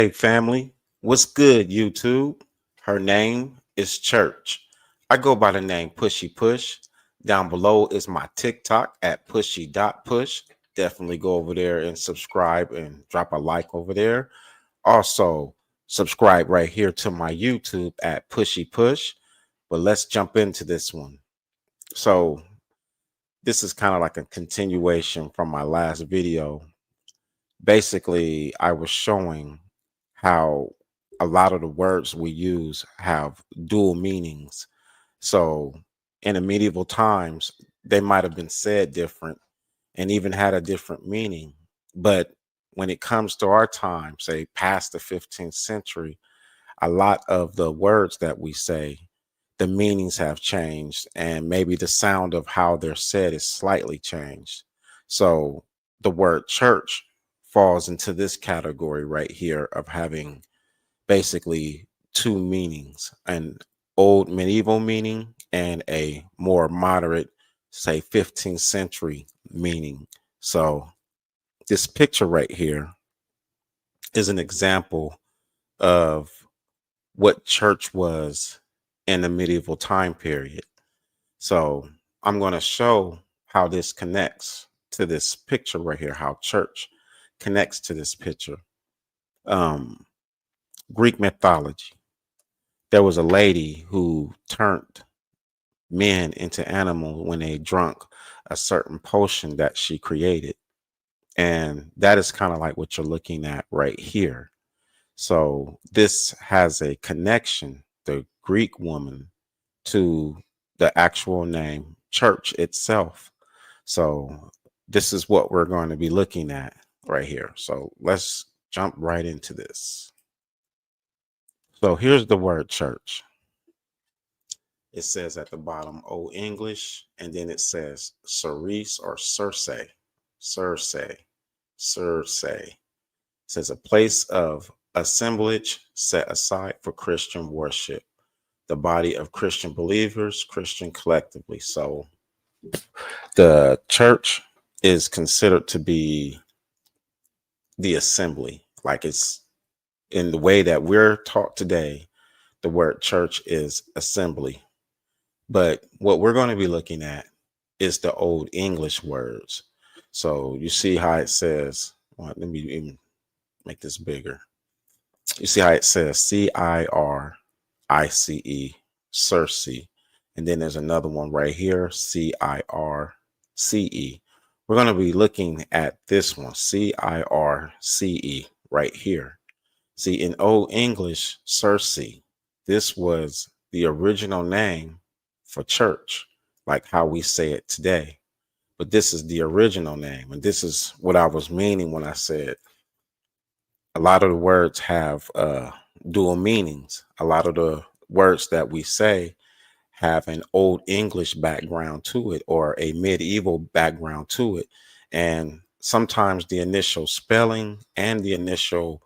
Hey family, what's good YouTube? Her name is Church. I go by the name Pushy Push. Down below is my TikTok at pushy.push. Definitely go over there and subscribe and drop a like over there. Also, subscribe right here to my YouTube at Pushy Push. But let's jump into this one. So, this is kind of like a continuation from my last video. Basically, I was showing how a lot of the words we use have dual meanings. So in the medieval times, they might have been said different and even had a different meaning. But when it comes to our time, say past the 15th century, a lot of the words that we say, the meanings have changed, and maybe the sound of how they're said is slightly changed. So the word church falls into this category right here of having basically two meanings: an old medieval meaning and a more moderate, say 15th century meaning. So this picture right here is an example of what church was in the medieval time period. So I'm going to show how this connects to this picture right here, how church connects to this picture. Um, Greek mythology. There was a lady who turned men into animals when they drunk a certain potion that she created. And that is kind of like what you're looking at right here. So this has a connection, the Greek woman, to the actual name church itself. So this is what we're going to be looking at right here. So let's jump right into this. So here's the word church. It says at the bottom, Old English, and then it says Cerise or Circe, Circe, Circe. It says a place of assemblage set aside for Christian worship, the body of Christian believers, Christian collectively. So the church is considered to be the assembly, like it's in the way that we're taught today. The word church is assembly. But what we're going to be looking at is the Old English words. So you see how it says, well, let me even make this bigger. You see how it says Cirice, Circe. And then there's another one right here, Circe. We're going to be looking at this one, Circe, right here. See, in Old English, Circe, this was the original name for church, like how we say it today. But this is the original name. And this is what I was meaning when I said a lot of the words have dual meanings. A lot of the words that we say have an Old English background to it or a medieval background to it. And sometimes the initial spelling and the initial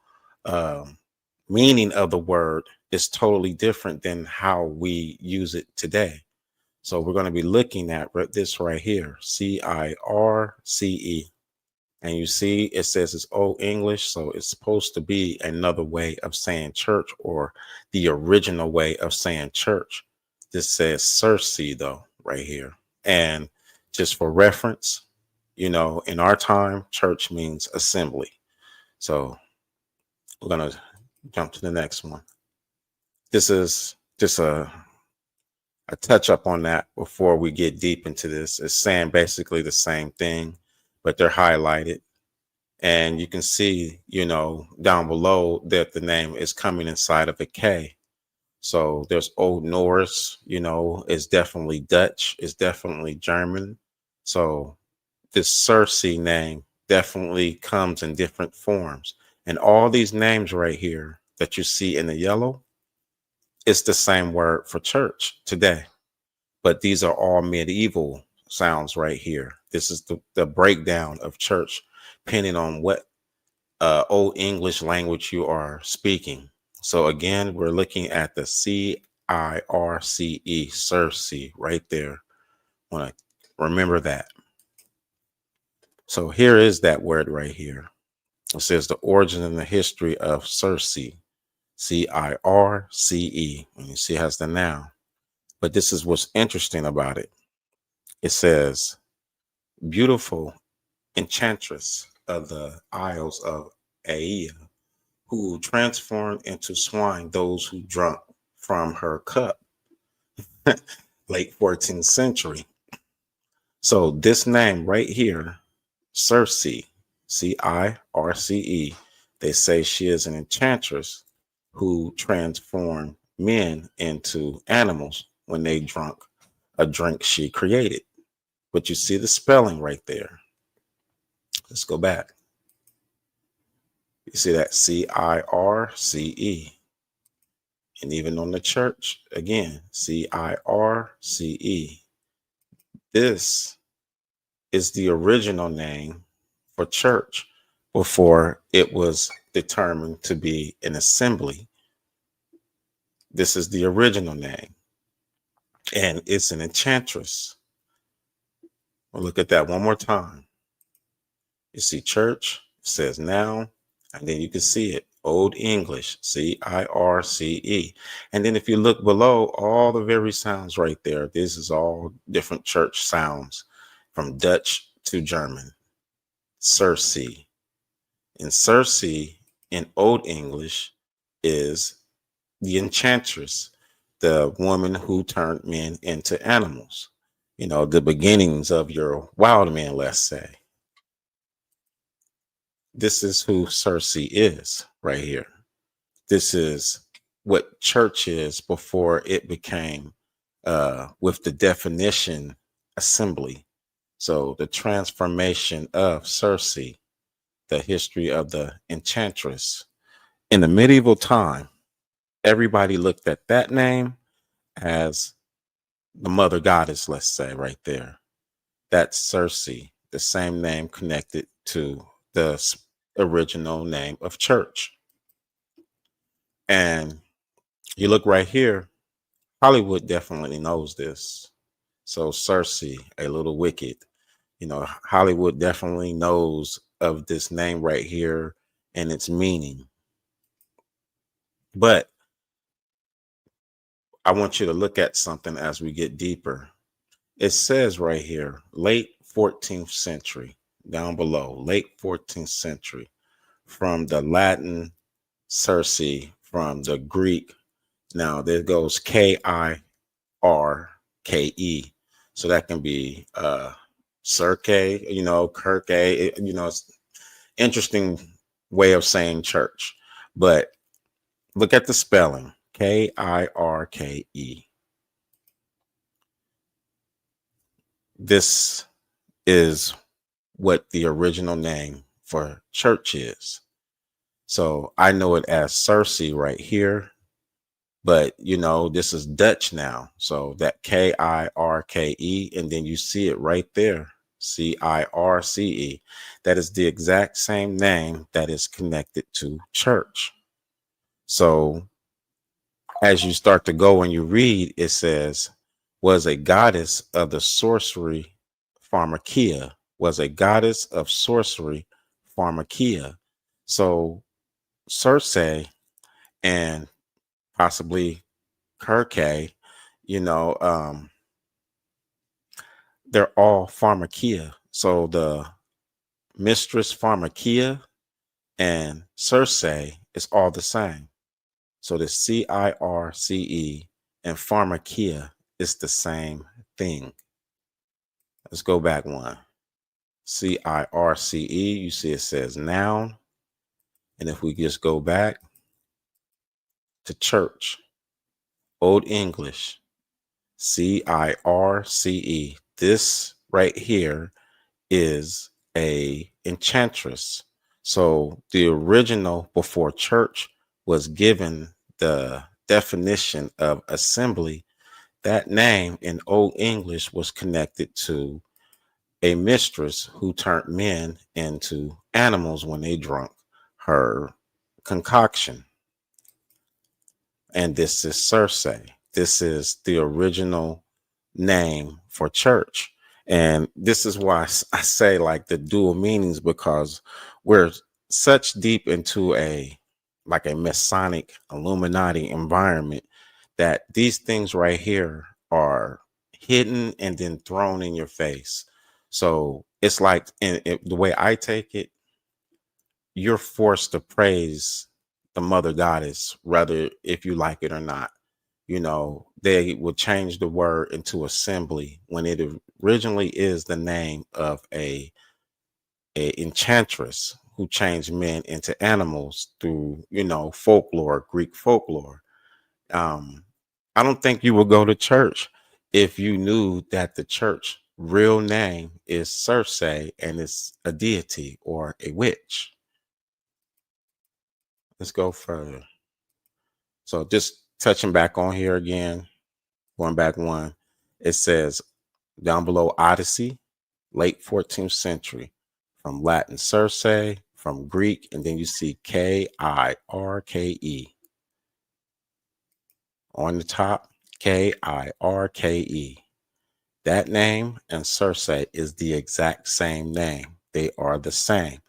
meaning of the word is totally different than how we use it today. So we're going to be looking at this right here, Circe. And you see, it says it's Old English, so it's supposed to be another way of saying church or the original way of saying church. This says Circe, though, right here. And just for reference, you know, in our time, church means assembly. So we're going to jump to the next one. This is just a touch up on that before we get deep into this. It's saying basically the same thing, but they're highlighted. And you can see, you know, down below that the name is coming inside of a K. So there's Old Norse, you know, it's definitely Dutch, it's definitely German. So this Circe name definitely comes in different forms. And all these names right here that you see in the yellow, it's the same word for church today. But these are all medieval sounds right here. This is the breakdown of church, depending on what Old English language you are speaking. So again, we're looking at the Circe, Circe, right there. Want to remember that. So here is that word right here. It says the origin and the history of Circe, Circe. And you see, it has the noun. But this is what's interesting about it. It says, beautiful enchantress of the Isles of Aea, who transformed into swine those who drunk from her cup, late 14th century. So this name right here, Circe, Circe, they say she is an enchantress who transformed men into animals when they drunk a drink she created. But you see the spelling right there. Let's go back. You see that Circe. And even on the church, again, Circe. This is the original name for church before it was determined to be an assembly. This is the original name. And it's an enchantress. We'll look at that one more time. You see church, it says noun, and then you can see it, Old English, Circe. And then if you look below, all the very sounds right there, this is all different church sounds from Dutch to German. Circe. And Circe in Old English is the enchantress, the woman who turned men into animals. You know, the beginnings of your wild man, let's say. This is who Circe is right here. This is what church is before it became, with the definition, assembly. So the transformation of Circe, the history of the enchantress. In the medieval time, everybody looked at that name as the mother goddess, let's say, right there. That's Circe, the same name connected to the original name of church. And you look right here, Hollywood definitely knows this. So Circe, a little wicked, you know, Hollywood definitely knows of this name right here and its meaning. But I want you to look at something as we get deeper. It says right here, late 14th century, down below, late 14th century, from the Latin Circe, from the Greek. Now there goes Kirke. So that can be Circe, you know, Kirke, you know, it's interesting way of saying church. But look at the spelling, Kirke. This is what the original name for church is. So I know it as Circe right here, but you know, this is Dutch now. So that Kirke, and then you see it right there, Circe. That is the exact same name that is connected to church. So as you start to go and you read, it says, was a goddess of the sorcery pharmakia, was a goddess of sorcery pharmakia. So Circe and possibly Kirke, you know, they're all pharmakia. So the mistress pharmakia and Circe is all the same. So the Circe and pharmakia is the same thing. Let's go back one. Circe, you see it says noun. And if we just go back to church, Old English, Circe. This right here is a enchantress. So the original before church was given the definition of assembly. That name in Old English was connected to a mistress who turned men into animals when they drunk her concoction. And this is Circe. This is the original name for church. And this is why I say like the dual meanings, because we're such deep into a like a Masonic Illuminati environment that these things right here are hidden and then thrown in your face. So it's like the way I take it, you're forced to praise the mother goddess, whether if you like it or not. You know, they would change the word into assembly when it originally is the name of a enchantress who changed men into animals through, you know, folklore, Greek folklore. Um, I don't think you would go to church if you knew that the church real name is Circe and it's a deity or a witch. Let's go further. So just touching back on here again, going back one, it says down below Odyssey, late 14th century, from Latin Circe, from Greek, and then you see Kirke on the top, Kirke. That name and Circe is the exact same name. They are the same.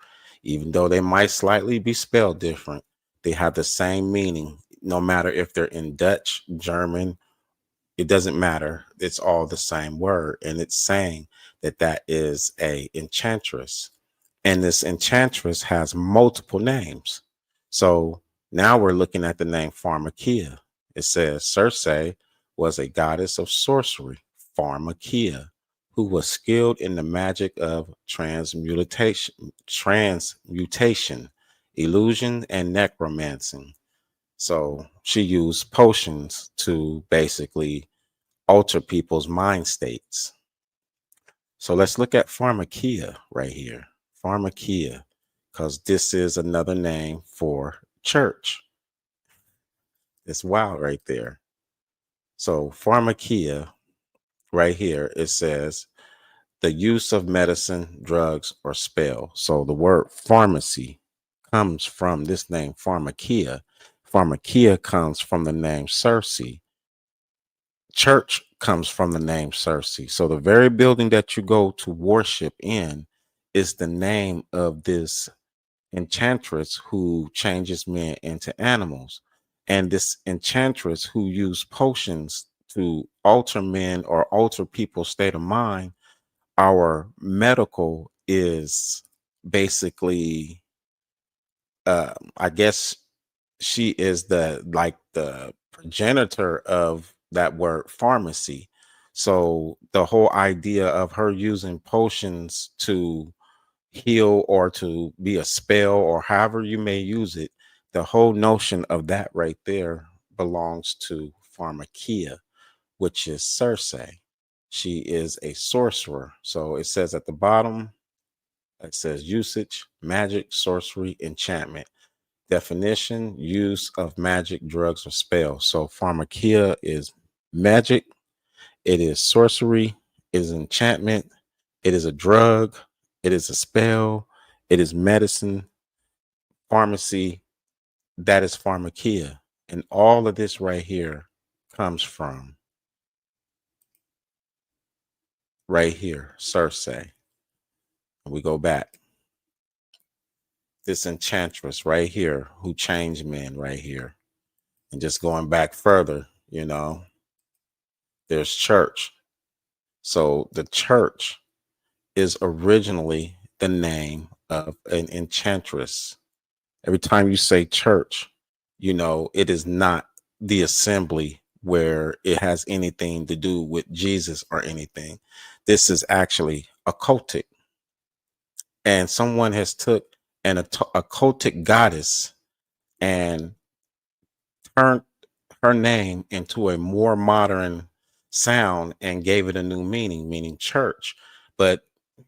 Even though they might slightly be spelled different, they have the same meaning, no matter if they're in Dutch, German, it doesn't matter. It's all the same word. And it's saying that that is a enchantress. And this enchantress has multiple names. So now we're looking at the name Pharmakia. It says Circe was a goddess of sorcery, Pharmakia, who was skilled in the magic of transmutation, illusion, and necromancy. So she used potions to basically alter people's mind states. So let's look at pharmakia right here. Pharmakia, because this is another name for church. It's wild right there. So pharmakia right here, it says the use of medicine, drugs, or spell. So the word pharmacy comes from this name pharmakia. Pharmakia comes from the name Circe. Church comes from the name Circe. So the very building that you go to worship in is the name of this enchantress who changes men into animals. And this enchantress who used potions to alter men or alter people's state of mind, our medical is basically, I guess she is the like the progenitor of that word pharmacy. So the whole idea of her using potions to heal or to be a spell or however you may use it, the whole notion of that right there belongs to pharmakia, which is Circe. She is a sorcerer. So it says at the bottom, it says usage, magic, sorcery, enchantment. Definition: use of magic, drugs, or spells. So pharmakia is magic, it is sorcery, it is enchantment, it is a drug, it is a spell, it is medicine, pharmacy. That is pharmakia. And all of this right here comes from right here, Circe. And we go back. This enchantress right here who changed men right here. And just going back further, you know, there's church. So the church is originally the name of an enchantress. Every time you say church, you know, it is not the assembly where it has anything to do with Jesus or anything. This is actually occultic. And someone has took an occultic goddess and turned her name into a more modern sound and gave it a new meaning, meaning church. But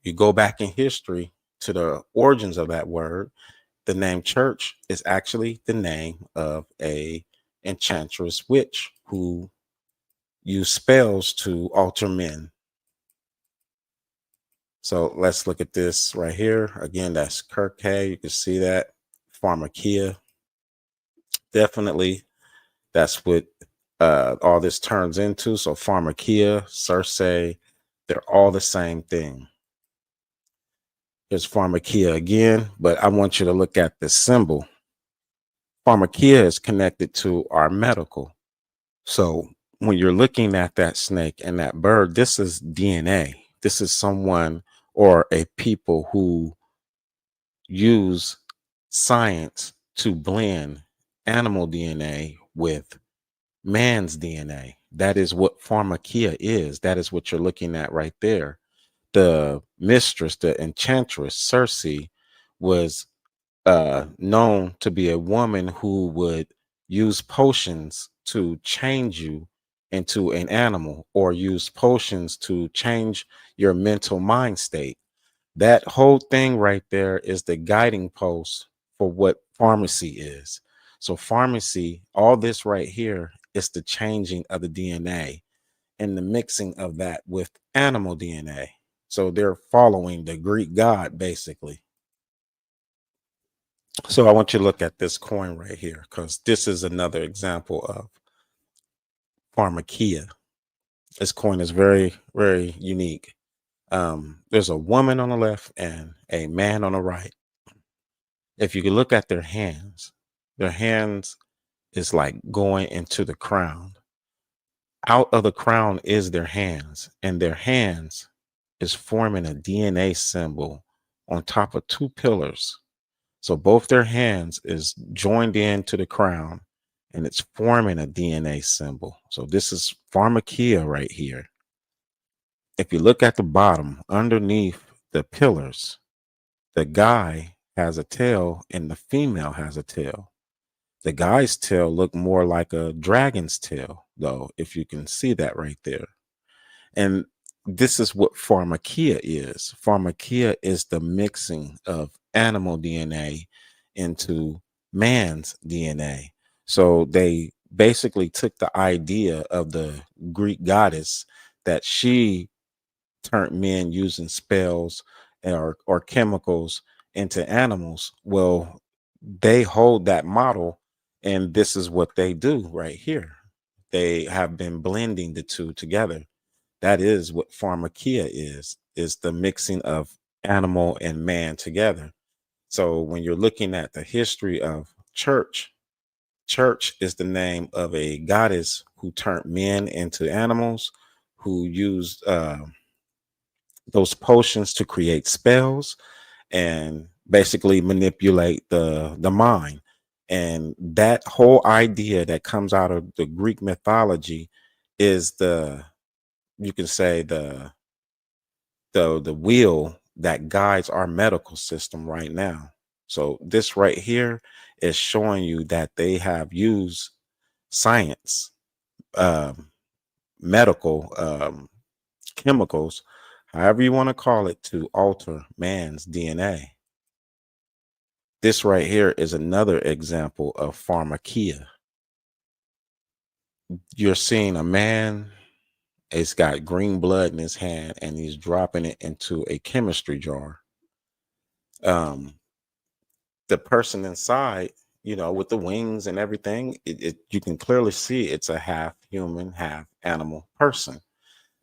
you go back in history to the origins of that word, the name church is actually the name of a enchantress witch who used spells to alter men. So let's look at this right here. Again, that's Kirke. You can see that. Pharmakia. Definitely that's what all this turns into. So Pharmakia, Circe, they're all the same thing. Here's pharmakia again, but I want you to look at the symbol. Pharmakia is connected to our medical. So when you're looking at that snake and that bird, this is DNA. This is someone or a people who use science to blend animal DNA with man's DNA. That is what pharmakia is. That is what you're looking at right there. The mistress, the enchantress, Circe, was known to be a woman who would use potions to change you into an animal or use potions to change your mental mind state. That whole thing right there is the guiding post for what pharmacy is. So, pharmacy, all this right here is the changing of the DNA and the mixing of that with animal DNA. So, they're following the Greek god basically. So, I want you to look at this coin right here because this is another example of pharmakia. This coin is very, very unique. There's a woman on the left and a man on the right. If you can look at their hands is like going into the crown. Out of the crown is their hands, and their hands is forming a DNA symbol on top of two pillars. So both their hands is joined into the crown and it's forming a DNA symbol. So this is pharmakia right here. If you look at the bottom underneath the pillars, the guy has a tail and the female has a tail. The guy's tail looked more like a dragon's tail, though, if you can see that right there. And this is what pharmakia is. Pharmakia is the mixing of animal DNA into man's DNA. So they basically took the idea of the Greek goddess that she turned men using spells or chemicals into animals. Well, they hold that model, and this is what they do right here. They have been blending the two together. That is what pharmakia is the mixing of animal and man together. So when you're looking at the history of church, church is the name of a goddess who turned men into animals, who used those potions to create spells and basically manipulate the mind. And that whole idea that comes out of the Greek mythology is the, you can say, the wheel that guides our medical system right now. So this right here is showing you that they have used science, um, medical, chemicals, however you want to call it, to alter man's DNA. This right here is another example of pharmakia. You're seeing a man, it's got green blood in his hand, and he's dropping it into a chemistry jar. Um, the person inside, with the wings and everything, you can clearly see it's a half human, half animal person.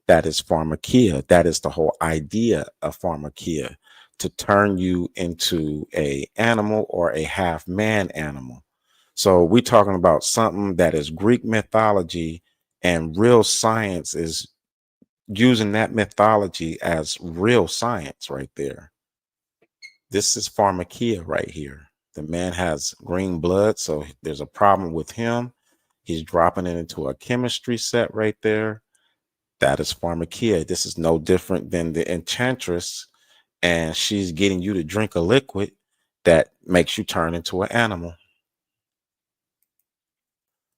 That is pharmakia. That is the whole idea of pharmakia, to turn you into a animal or a half man animal. So we're talking about something that is Greek mythology, and real science is using that mythology as real science right there. This is pharmakia right here. The man has green blood, so there's a problem with him. He's dropping it into a chemistry set right there. That is pharmakia. This is no different than the enchantress, and she's getting you to drink a liquid that makes you turn into an animal.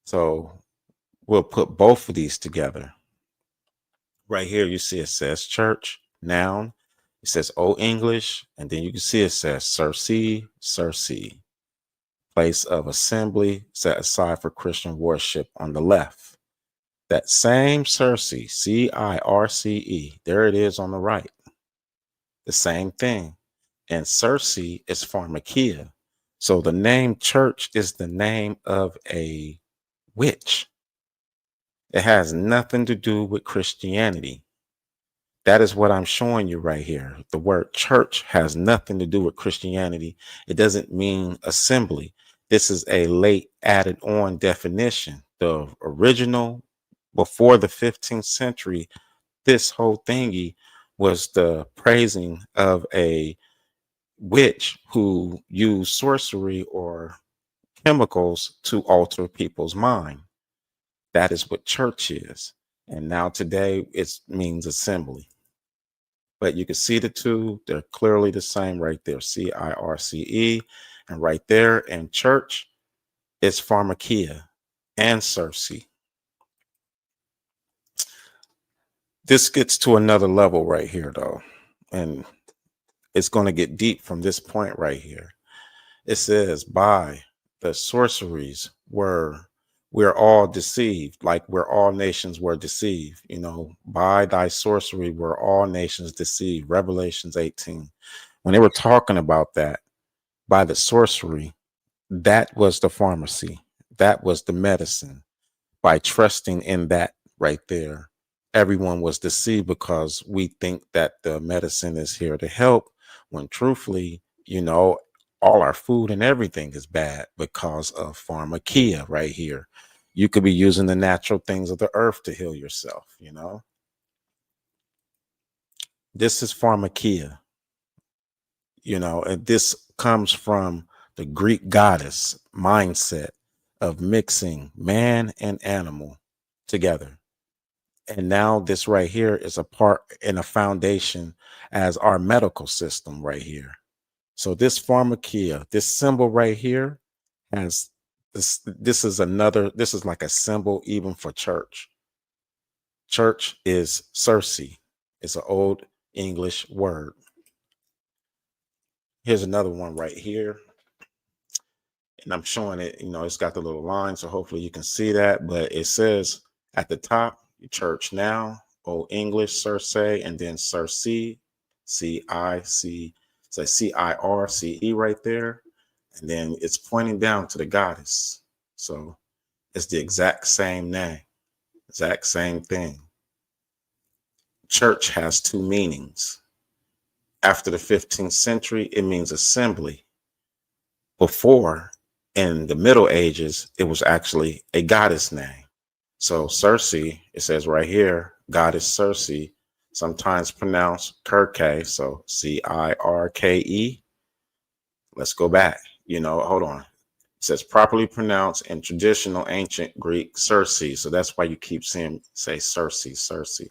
So we'll put both of these together. Right here, you see it says church, noun. It says Old English, and then you can see it says Circe, Circe, place of assembly set aside for Christian worship on the left. That same Circe, Circe, there it is on the right. The same thing. And Circe is pharmakia. So the name church is the name of a witch. It has nothing to do with Christianity. That is what I'm showing you right here. The word church has nothing to do with Christianity. It doesn't mean assembly. This is a late added on definition. The original, before the 15th century, this whole thingy was the praising of a witch who used sorcery or chemicals to alter people's mind. That is what church is. And now today it means assembly. But you can see the two, they're clearly the same right there. CIRCE. And right there in church, it's pharmakia and Circe. This gets to another level right here, though. And it's going to get deep from this point right here. It says, by the sorceries we're all deceived, like where all nations were deceived. By thy sorcery were all nations deceived. Revelations 18. When they were talking about that, by the sorcery, that was the pharmacy, that was the medicine. By trusting in that right there, everyone was deceived because we think that the medicine is here to help, when truthfully, all our food and everything is bad because of pharmakia right here. You could be using the natural things of the earth to heal yourself. This is pharmakia, and this comes from the Greek goddess mindset of mixing man and animal together. And now this right here is a part and a foundation as our medical system right here. So this pharmakia, this symbol right here has this is like a symbol even for church. Church is Circe. It's an old English word. Here's another one right here. And I'm showing it, it's got the little line, so hopefully you can see that. But it says at the top, church now, Old English, Circe, and then Circe, C-I-C, so C-I-R-C-E right there. And then it's pointing down to the goddess. So it's the exact same name, exact same thing. Church has two meanings. After the 15th century, it means assembly. Before, in the Middle Ages, it was actually a goddess name. So Circe, it says right here, goddess Circe, sometimes pronounced Kirke, so C-I-R-K-E. Let's go back. Hold on. It says properly pronounced in traditional ancient Greek Circe. So that's why you keep seeing say Circe, Circe.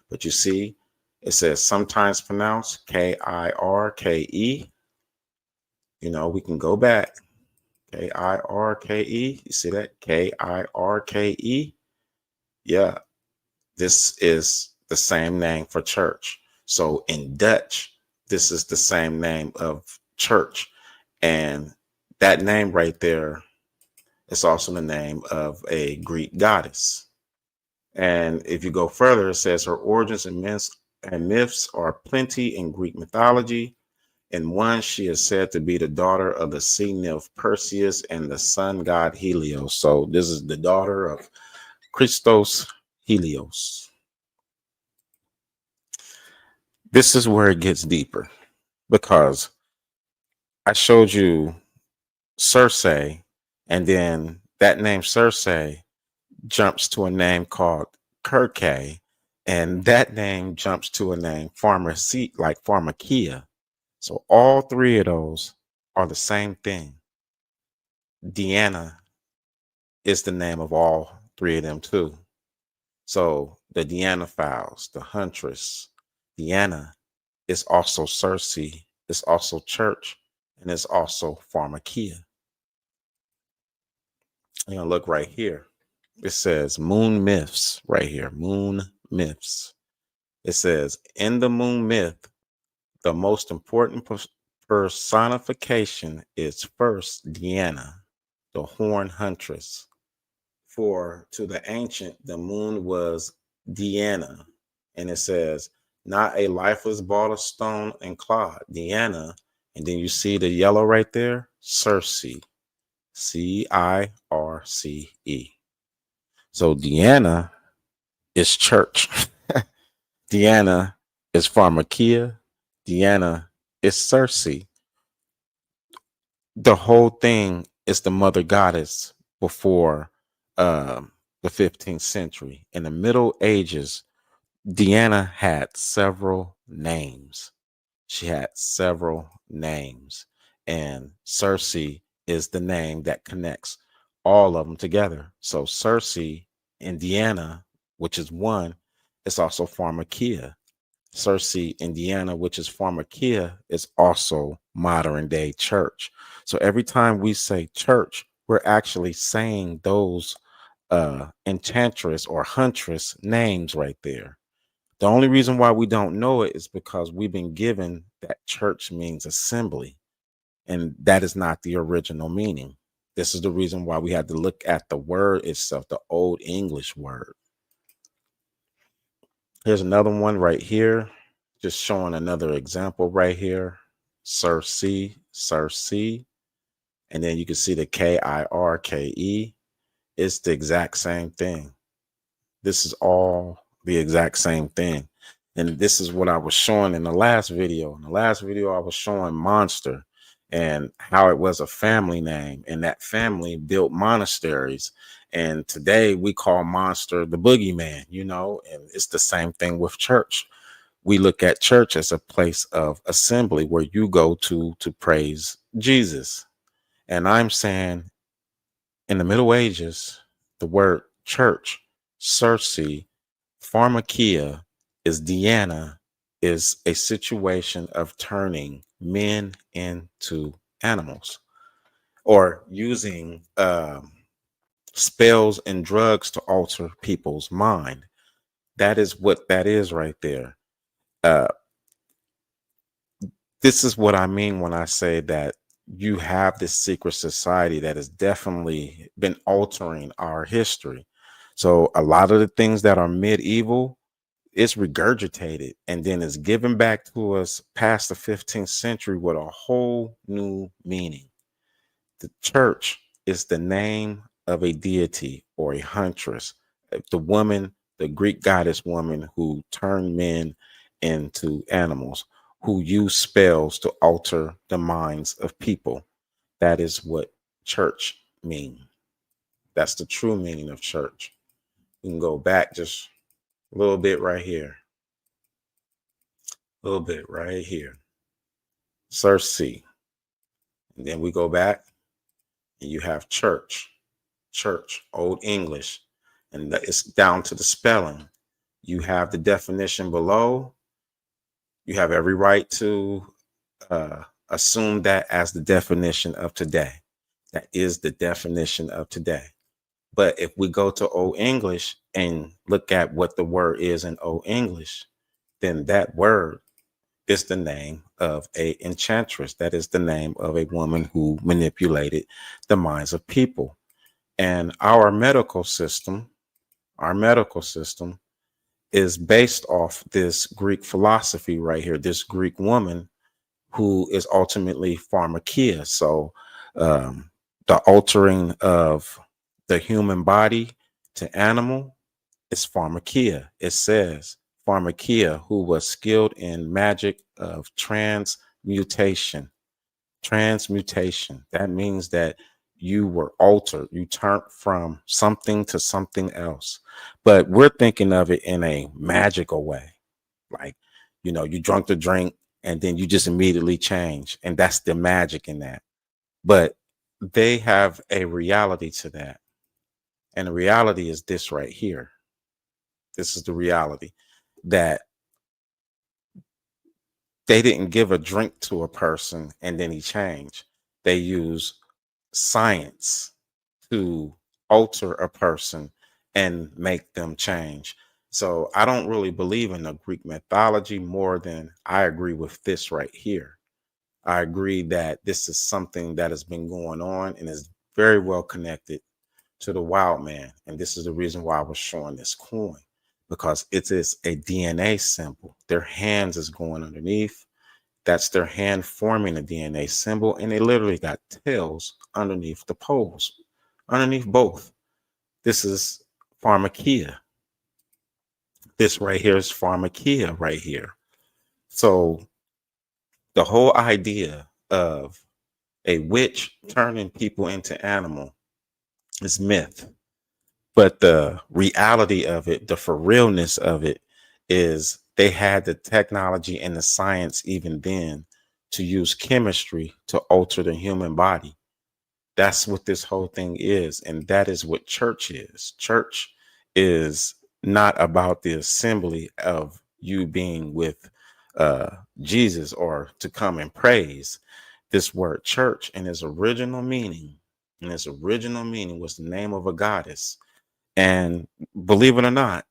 But you see, it says sometimes pronounced K-I-R-K-E. We can go back. K-I-R-K-E. You see that? K-I-R-K-E. Yeah, this is the same name for church. So in Dutch, this is the same name of church. And that name right there is also the name of a Greek goddess. And if you go further, it says her origins and myths are plenty in Greek mythology. In one, she is said to be the daughter of the sea nymph Perseus and the sun god Helios. So this is the daughter of Christos Helios. This is where it gets deeper, because I showed you Circe, and then that name Circe jumps to a name called Kirke, and that name jumps to a name pharmacy, like pharmakia. So all three of those are the same thing. Deanna is the name of all three of them too. So the Deanna Files, the Huntress, Deanna is also Circe, it's also church, and it's also pharmakia. Look right here. It says moon myths right here. Moon myths. It says in the moon myth, the most important personification is first Deanna, the horn huntress. For to the ancient, the moon was Deanna. And it says, not a lifeless ball of stone and clod, Deanna. And then you see the yellow right there, Circe, C-I-R-C-E. So Deanna is church. Deanna is Pharmakia. Diana is Circe. The whole thing is the mother goddess before the 15th century. In the Middle Ages, Diana had several names. She had several names, and Circe is the name that connects all of them together. So Circe, Indiana, which is one, is also Pharmakia. Circe, Indiana, which is Pharmakia, is also modern day church. So every time we say church, we're actually saying those enchantress or huntress names right there. The only reason why we don't know it is because we've been given that church means assembly, and that is not the original meaning. This is the reason why we had to look at the word itself, the Old English word. Here's another one right here, just showing another example right here. Circe, Circe, and then you can see the Kirke. It's the exact same thing. This is all the exact same thing. And this is what I was showing in the last video. In the last video, I was showing monster and how it was a family name, and that family built monasteries. And today we call monster the boogeyman, and it's the same thing with church. We look at church as a place of assembly where you go to praise Jesus. And I'm saying in the Middle Ages, the word church, Circe, Pharmakia is Diana, is a situation of turning men into animals or using spells and drugs to alter people's mind. That is what that is right there. Uh, this is what I mean when I say that you have this secret society that has definitely been altering our history. So a lot of the things that are medieval, it's regurgitated and then it's given back to us past the 15th century with a whole new meaning. The church is the name of a deity or a huntress, the woman, the Greek goddess woman who turned men into animals, who used spells to alter the minds of people. That is what church means. That's the true meaning of church. You can go back just a little bit right here. A little bit right here. Circe. And then we go back and you have church, Old English. And it's down to the spelling. You have the definition below. You have every right to assume that as the definition of today. That is the definition of today. But if we go to Old English and look at what the word is in Old English, then that word is the name of a enchantress. That is the name of a woman who manipulated the minds of people. And our medical system is based off this Greek philosophy right here, this Greek woman who is ultimately Pharmakia. So the altering of the human body to animal is Pharmakia. It says Pharmakia, who was skilled in magic of transmutation. Transmutation. That means that you were altered. You turned from something to something else. But we're thinking of it in a magical way. Like, you drunk the drink and then you just immediately change. And that's the magic in that. But they have a reality to that. And the reality is this right here. This is the reality that they didn't give a drink to a person and then he changed. They use science to alter a person and make them change. So I don't really believe in the Greek mythology more than I agree with this right here. I agree that this is something that has been going on and is very well connected to the wild man. And this is the reason why I was showing this coin, because it is a DNA symbol. Their hands is going underneath. That's their hand forming a DNA symbol. And they literally got tails underneath the poles, underneath both. This is Pharmakia. This right here is Pharmakia right here. So the whole idea of a witch turning people into animal is myth. But the reality of it, the for realness of it, is they had the technology and the science even then to use chemistry to alter the human body. That's what this whole thing is. And that is what church is. Church is not about the assembly of you being with Jesus or to come and praise. This word church in its original meaning, was the name of a goddess. And believe it or not,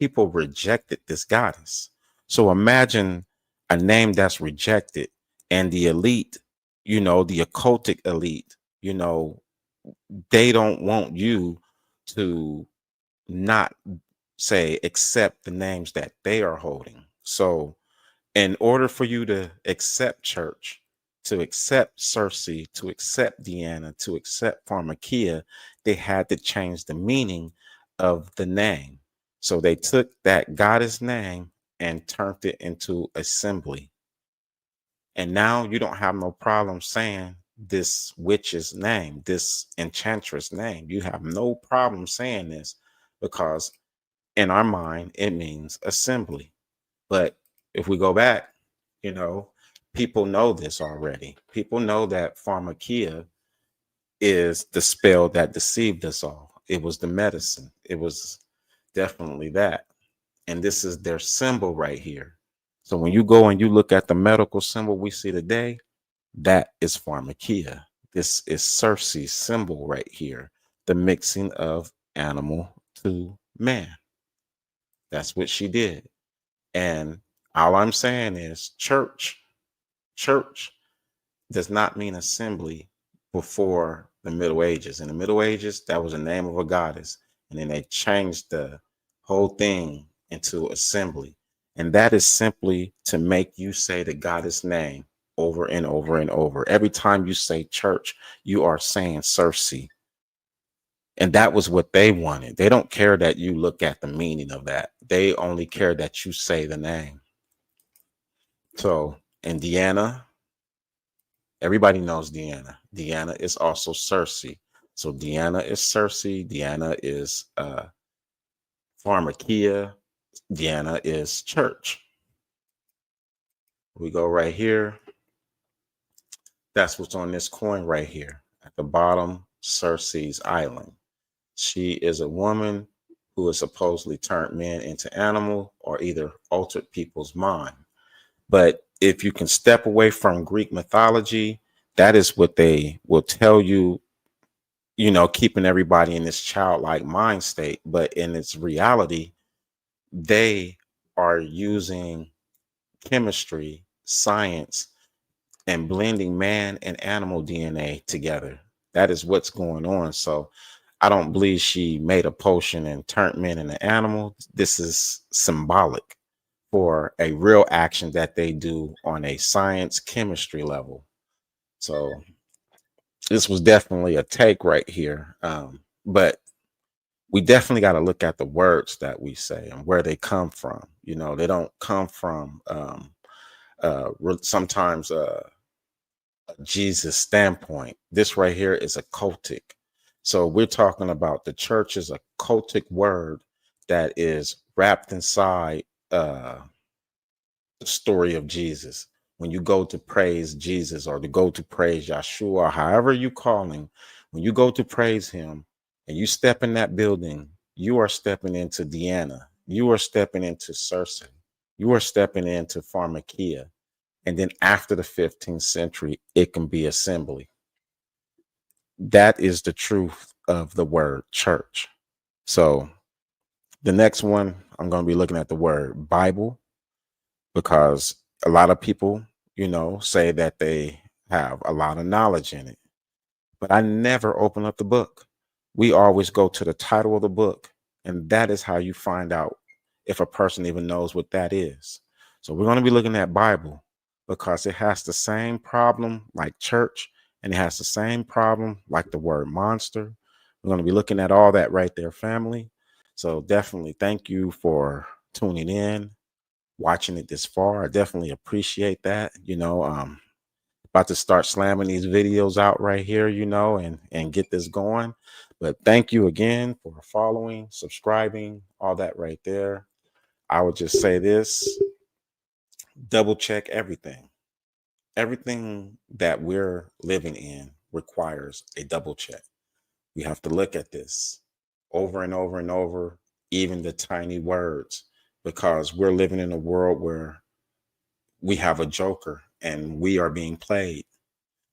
people rejected this goddess. So imagine a name that's rejected and the elite, the occultic elite, you know, they don't want you to not say accept the names that they are holding. So in order for you to accept church, to accept Circe, to accept Deanna, to accept Pharmakia, they had to change the meaning of the name. So they took that goddess name and turned it into assembly. And now you don't have no problem saying this witch's name, this enchantress name. You have no problem saying this because in our mind, it means assembly. But if we go back, you know, people know this already. People know that pharmakia is the spell that deceived us all. It was the medicine. It was definitely that. And this is their symbol right here. So when you go and you look at the medical symbol we see today, that is pharmakia. This is Circe's symbol right here, the mixing of animal to man. That's what she did. And all I'm saying is church does not mean assembly before the Middle Ages. In the Middle Ages, that was the name of a goddess. And then they changed the whole thing into assembly. And that is simply to make you say the goddess name over and over and over. Every time you say church, you are saying Circe. And that was what they wanted. They don't care that you look at the meaning of that. They only care that you say the name. So, in Deanna, everybody knows Deanna. Deanna is also Circe. So Deanna is Circe. Deanna is Pharmakia. Deanna is church. We go right here. That's what's on this coin right here. At the bottom, Circe's island. She is a woman who has supposedly turned men into animal or either altered people's mind. But if you can step away from Greek mythology, that is what they will tell you, keeping everybody in this childlike mind state. But in its reality, they are using chemistry, science, and blending man and animal DNA together. That is what's going on. So I don't believe she made a potion and turned men into animals. This is symbolic for a real action that they do on a science chemistry level. So this was definitely a take right here. But we definitely got to look at the words that we say and where they come from. They don't come from sometimes a Jesus standpoint. This right here is a cultic. So we're talking about the church is a cultic word that is wrapped inside the story of Jesus. When you go to praise Jesus or to go to praise Yeshua, however you call him, when you go to praise him and you step in that building, you are stepping into Deanna. You are stepping into Circe. You are stepping into Pharmakia. And then after the 15th century, it can be assembly. That is the truth of the word church. So the next one, I'm going to be looking at the word Bible, because a lot of people, say that they have a lot of knowledge in it. But I never open up the book. We always go to the title of the book, and that is how you find out if a person even knows what that is. So we're going to be looking at Bible because it has the same problem like church, and it has the same problem like the word monster. We're going to be looking at all that right there, family. So definitely thank you for tuning in. watching it this far. I definitely appreciate that. About to start slamming these videos out right here, and get this going. But thank you again for following, subscribing, all that right there. I would just say this: double check everything. Everything that we're living in requires a double check. We have to look at this over and over and over, even the tiny words, because we're living in a world where we have a joker and we are being played.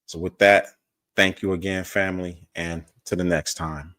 So with that, thank you again, family, and to the next time.